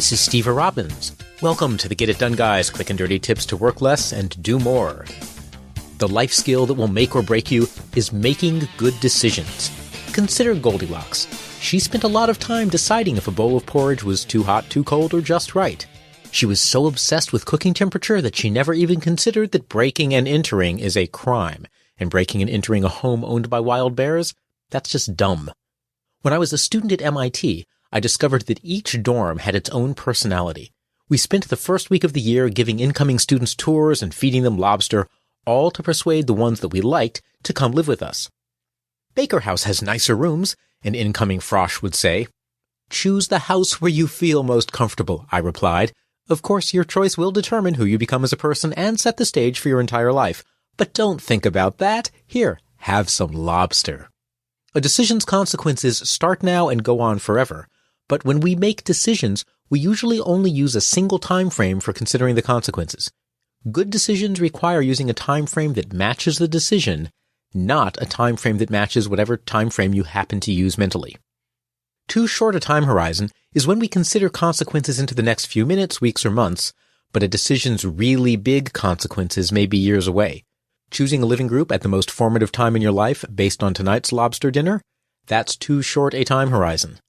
This is Steve Robbins. Welcome to the Get It Done Guys, quick and dirty tips to work less and do more. The life skill that will make or break you is making good decisions. Consider Goldilocks. She spent a lot of time deciding if a bowl of porridge was too hot, too cold, or just right. She was so obsessed with cooking temperature that she never even considered that breaking and entering is a crime. And breaking and entering a home owned by wild bears? That's just dumb. When I was a student at MIT, I discovered that each dorm had its own personality. We spent the first week of the year giving incoming students tours and feeding them lobster, all to persuade the ones that we liked to come live with us. Baker House has nicer rooms, an incoming frosh would say. Choose the house where you feel most comfortable, I replied. Of course, your choice will determine who you become as a person and set the stage for your entire life. But don't think about that. Here, have some lobster. A decision's consequences start now and go on forever. But when we make decisions, we usually only use a single time frame for considering the consequences. Good decisions require using a time frame that matches the decision, not a time frame that matches whatever time frame you happen to use mentally. Too short a time horizon is when we consider consequences into the next few minutes, weeks, or months, but a decision's really big consequences may be years away. Choosing a living group at the most formative time in your life based on tonight's lobster dinner? That's too short a time horizon.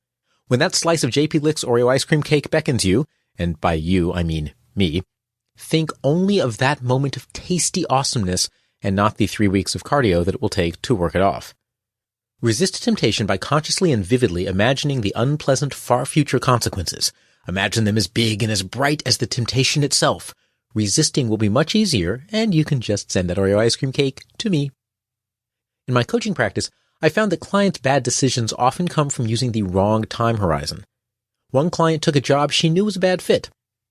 When that slice of JP Lick's Oreo ice cream cake beckons you, and by you I mean me, think only of that moment of tasty awesomeness and not the 3 weeks of cardio that it will take to work it off. Resist temptation by consciously and vividly imagining the unpleasant far future consequences. Imagine them as big and as bright as the temptation itself. Resisting will be much easier, and you can just send that Oreo ice cream cake to me. In my coaching practice, I found that clients' bad decisions often come from using the wrong time horizon. One client took a job she knew was a bad fit.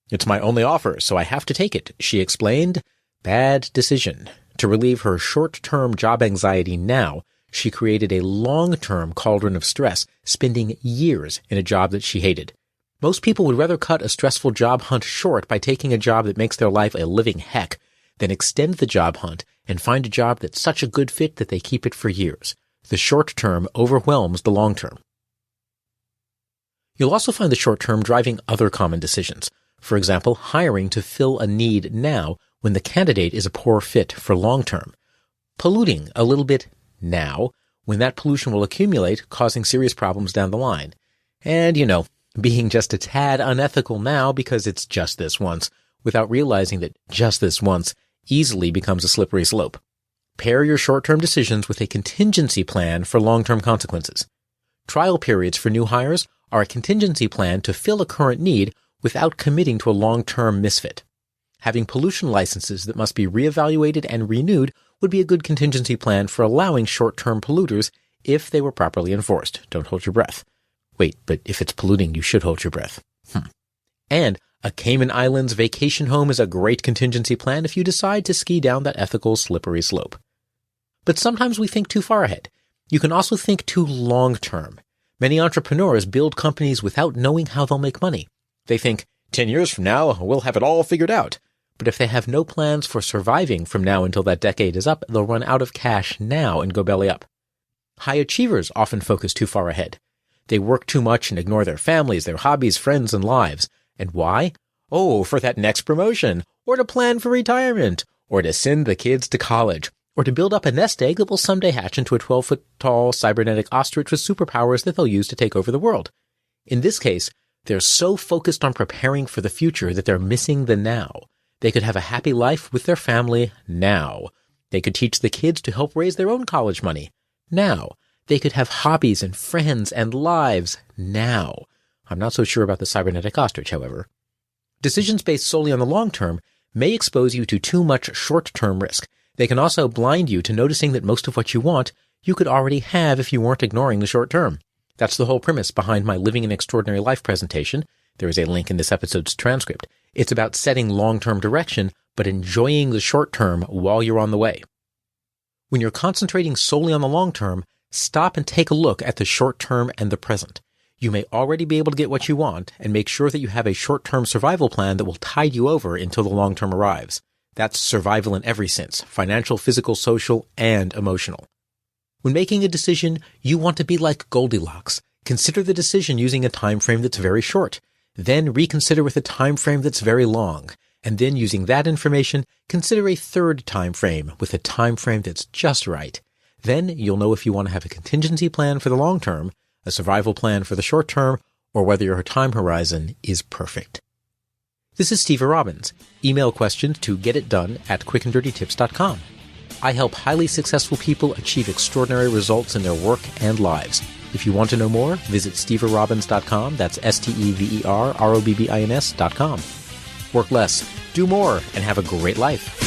It's my only offer, so I have to take it, she explained. Bad decision. To relieve her short-term job anxiety now, she created a long-term cauldron of stress, spending years in a job that she hated. Most people would rather cut a stressful job hunt short by taking a job that makes their life a living heck than extend the job hunt and find a job that's such a good fit that they keep it for years. The short term overwhelms the long term. You'll also find the short term driving other common decisions. For example, hiring to fill a need now when the candidate is a poor fit for long term. Polluting a little bit now when that pollution will accumulate, causing serious problems down the line. And, being just a tad unethical now because it's just this once, without realizing that just this once easily becomes a slippery slope. Pair your short-term decisions with a contingency plan for long-term consequences. Trial periods for new hires are a contingency plan to fill a current need without committing to a long-term misfit. Having pollution licenses that must be reevaluated and renewed would be a good contingency plan for allowing short-term polluters if they were properly enforced. Don't hold your breath. Wait, but if it's polluting, you should hold your breath. And a Cayman Islands vacation home is a great contingency plan if you decide to ski down that ethical slippery slope. But sometimes we think too far ahead. You can also think too long-term. Many entrepreneurs build companies without knowing how they'll make money. They think, 10 years from now, we'll have it all figured out. But if they have no plans for surviving from now until that decade is up, they'll run out of cash now and go belly up. High achievers often focus too far ahead. They work too much and ignore their families, their hobbies, friends, and lives. And why? Oh, for that next promotion, or to plan for retirement, or to send the kids to college, or to build up a nest egg that will someday hatch into a 12-foot-tall cybernetic ostrich with superpowers that they'll use to take over the world. In this case, they're so focused on preparing for the future that they're missing the now. They could have a happy life with their family now. They could teach the kids to help raise their own college money now. They could have hobbies and friends and lives now. I'm not so sure about the cybernetic ostrich, however. Decisions based solely on the long term may expose you to too much short-term risk. They can also blind you to noticing that most of what you want, you could already have if you weren't ignoring the short term. That's the whole premise behind my Living an Extraordinary Life presentation. There is a link in this episode's transcript. It's about setting long-term direction, but enjoying the short term while you're on the way. When you're concentrating solely on the long term, stop and take a look at the short term and the present. You may already be able to get what you want, and make sure that you have a short-term survival plan that will tide you over until the long term arrives. That's survival in every sense, financial, physical, social, and emotional. When making a decision, you want to be like Goldilocks. Consider the decision using a time frame that's very short. Then reconsider with a time frame that's very long. And then using that information, consider a third time frame with a time frame that's just right. Then you'll know if you want to have a contingency plan for the long term, a survival plan for the short term, or whether your time horizon is perfect. This is Steve Robbins. Email questions to getitdone@quickanddirtytips.com. I help highly successful people achieve extraordinary results in their work and lives. If you want to know more, visit steverobbins.com. That's SteverRobbins.com. Work less, do more, and have a great life.